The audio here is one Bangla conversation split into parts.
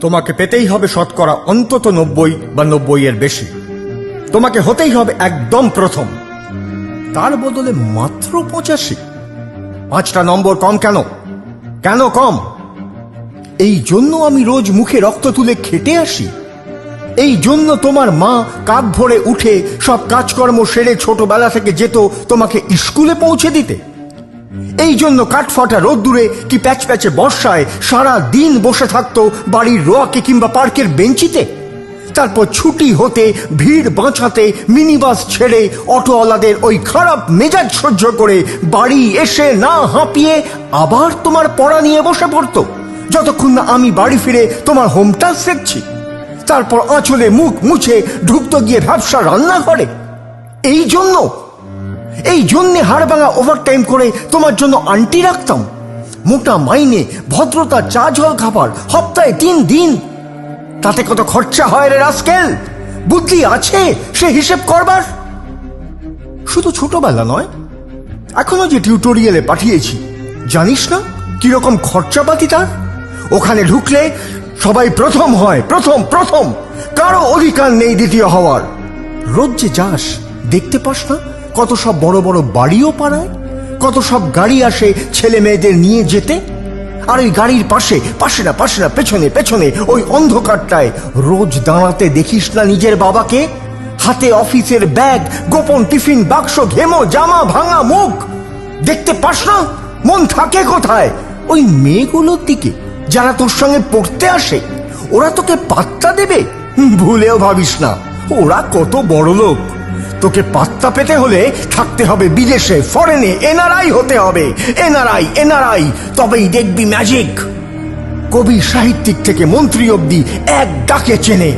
তোমাকে পেতেই হবে শতকরা অন্তত 90 বা 90-এর বেশি। তোমাকে হতেই হবে একদম প্রথম। তার বদলে মাত্র 85? 5টা নম্বর কম কেন? কেন কম? এই জন্য আমি রোজ মুখে রক্ত তুলে খেটে আসি? এই জন্য তোমার মা কাঁধ ভরে উঠে সব কাজকর্ম সেরে ছোটবেলা থেকে যেত তোমাকে স্কুলে পৌঁছে দিতে? এই জন্য কাঠফাটা রোদ্দুরে কি প্যাচ প্যাচে বর্ষায় সারা দিন বসে থাকতো বাড়ির রোয়াকে কিংবা পার্কের বেঞ্চিতে? তারপর ছুটি হতে ভিড় বাঁচাতে মিনি বাস ছেড়ে অটোওয়ালাদের ওই খারাপ মেজাজ সহ্য করে বাড়ি এসে না হাঁপিয়ে আবার তোমার পড়া নিয়ে বসে পড়তো, যতক্ষণ না আমি বাড়ি ফিরে তোমার হোম টাস্ক শিখছি। তারপর আঁচলে মুখ মুছে ঢুকতো গিয়ে ব্যবসা রান্নাঘরে। এই জন্যে হাড়ভাঙা ওভারটাইম করে তোমার জন্য আন্টি রাখতাম। মোটা মাইনে, ভদ্রতা, চা জল খাবার, সপ্তাহে 3 দিন। তাতে কত খরচা হয় রে রাস্কেল? বুদ্ধি আছে সে হিসেব করবার? শুধু ছোটবেলা নয়, এখনো যে টিউটোরিয়ালে পাঠিয়েছি, জানিস না কিরকম খরচাপাতি তার? ওখানে ঢুকলে সবাই প্রথম হয়, প্রথম। কারো অধিকার নেই দ্বিতীয় হওয়ার। রোজ যে যাস, দেখতে পাস না কত সব বড় বড় বাড়িও পাড়ায়, কত সব গাড়ি আসে ছেলে মেয়েদের নিয়ে যেতে? আর ওই গাড়ির পাশে না পেছনে ওই অন্ধকারটায় রোজ দাঁড়াতে দেখিস না নিজের বাবাকে? হাতে অফিসের ব্যাগ, গোপন টিফিন বাক্স, ঘেমো জামা, ভাঙা মুখ। দেখতে পাস না? মন থাকে কোথায়? ওই মেয়েগুলোর দিকে যারা তোর সঙ্গে পড়তে আসে। ওরা তোকে পাত্তা দেবে? ভুলেও ভাবিস না, ওরা কত বড় লোক। তোকে পাত্তা পেতে হলে থাকতে হবে বিদেশে, ফরেনে, এনআরআই হতে হবে। এনআরআই, তবেই দেখবি ম্যাজিক। কবি সাহিত্যিক থেকে মন্ত্রী অব্দি এক ডাকে চেনে।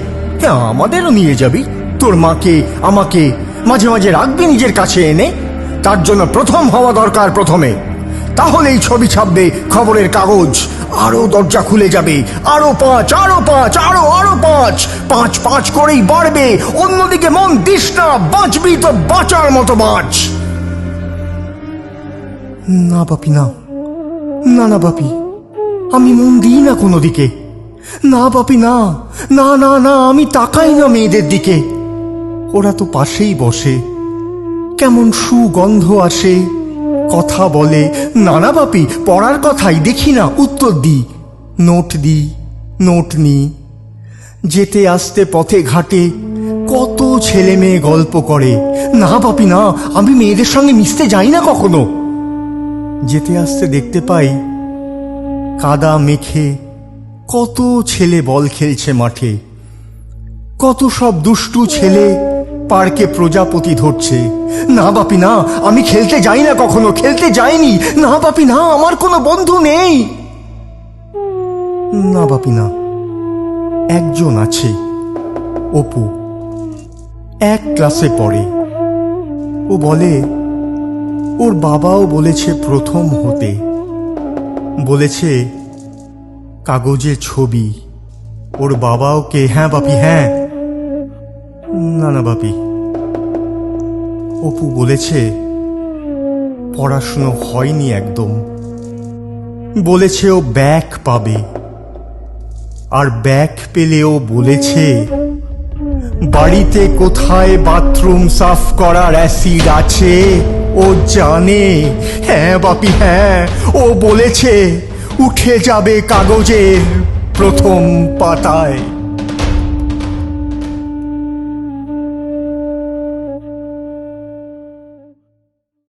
আমাদেরও নিয়ে যাবি, তোর মাকে আমাকে মাঝে মাঝে রাখবি নিজের কাছে এনে। তার জন্য প্রথম হওয়া দরকার প্রথমে। তাহলেই ছবি ছাপবে খবরের কাগজ, আরো দরজা খুলে যাবে। আরো 5 করেই বাড়বে। অন্যদিকে মন দিস না, বাঁচবি তো বাঁচার মতো বাঁচ। না বাপি, না বাপি, আমি মন দিই না কোনো দিকে। না বাপি, না, আমি তাকাই না মেয়েদের দিকে। ওরা তো পাশেই বসে, কেমন সুগন্ধ আসে, কথা বলে। না বাপি, পড়ার কথাই দেখি না, উত্তর দিই, নোট নি। যেতে আসতে পথে ঘাটে কত ছেলে মেয়ে গল্প করে। না বাপি, না, আমি মেয়েদের সঙ্গে মিশতে যাই না কখনো। যেতে আসতে দেখতে পাই কাদা মেখে কত ছেলে বল খেলছে মাঠে, কত সব দুষ্টু ছেলে পার্কে প্রজাপতি ধরছে। না বাপি, না, আমি খেলতে যাই না কখনো, খেলতে যাইনি। না বাপি, না, আমার কোনো বন্ধু নেই। না বাপি, না, একজন আছে, অপু, 1 ক্লাসে পড়ে। ও বলে ওর বাবাও বলেছে প্রথম হতে, বলেছে কাগজে ছবি। ওর বাবাও কে? হ্যাঁ বাপি, হ্যাঁ। না বাপি, অপু বলেছে পড়াশুনো হয়নি একদম। বলেছে ও ব্যাক পাবে, আর ব্যাক পেলেও বলেছে বাড়িতে কোথায় বাথরুম সাফ করার অ্যাসিড আছে ও জানে। হ্যাঁ বাপি, হ্যাঁ, ও বলেছে উঠে যাবে কাগজের প্রথম পাতায়।